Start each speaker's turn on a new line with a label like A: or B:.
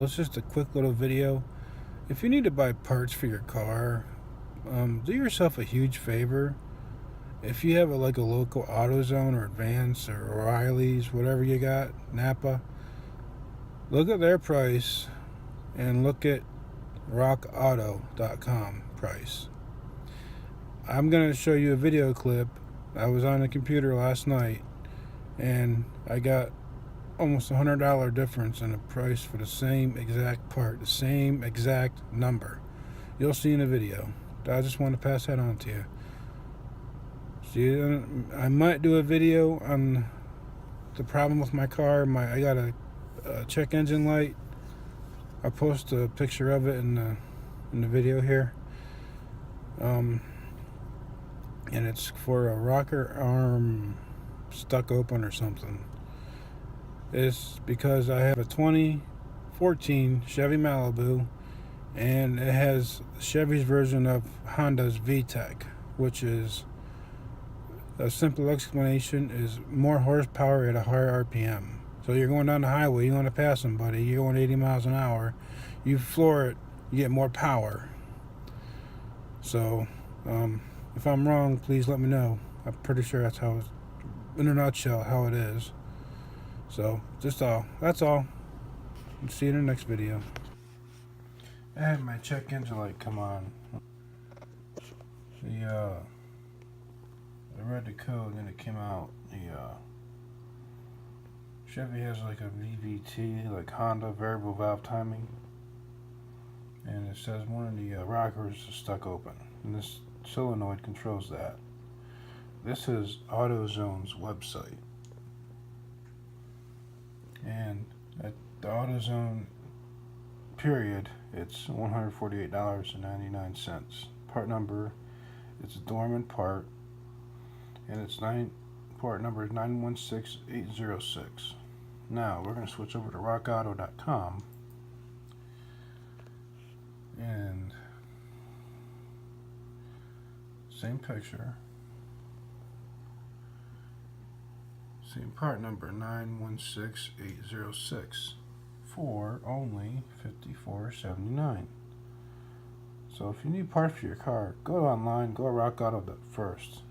A: It's just a quick little video. If you need to buy parts for your car, do yourself a huge favor. If you have like a local AutoZone or Advance or O'Reilly's, whatever you got, Napa, look at their price and look at rockauto.com price. I'm going to show you a video clip. I was on the computer last night and I got almost $100 difference in the price for the same exact part, the same exact number. You'll see in the video. I just want to pass that on to you. See, I might do a video on the problem with my car. I got a check engine light. I'll post a picture of it in the video here. And it's for a rocker arm stuck open or something. It's because I have a 2014 Chevy Malibu, and it has Chevy's version of Honda's VTEC, which is, a simple explanation, is more horsepower at a higher RPM. So you're going down the highway, you want to pass somebody, you're going 80 miles an hour, you floor it, you get more power. So, if I'm wrong, please let me know. I'm pretty sure that's how, in a nutshell, how it is. So, that's all. See you in the next video. I had my check engine light come on. I read the code and it came out. Chevy has like a VVT, like Honda variable valve timing. And it says one of the rockers is stuck open. And this solenoid controls that. This is AutoZone's website. And at the AutoZone period, it's $148.99. Part number, it's a dormant part, and its part number is 916806. Now we're going to switch over to rockauto.com, and same picture. Same part number, 916806, for only $54.79. So if you need parts for your car, go online, go to Rock Auto first.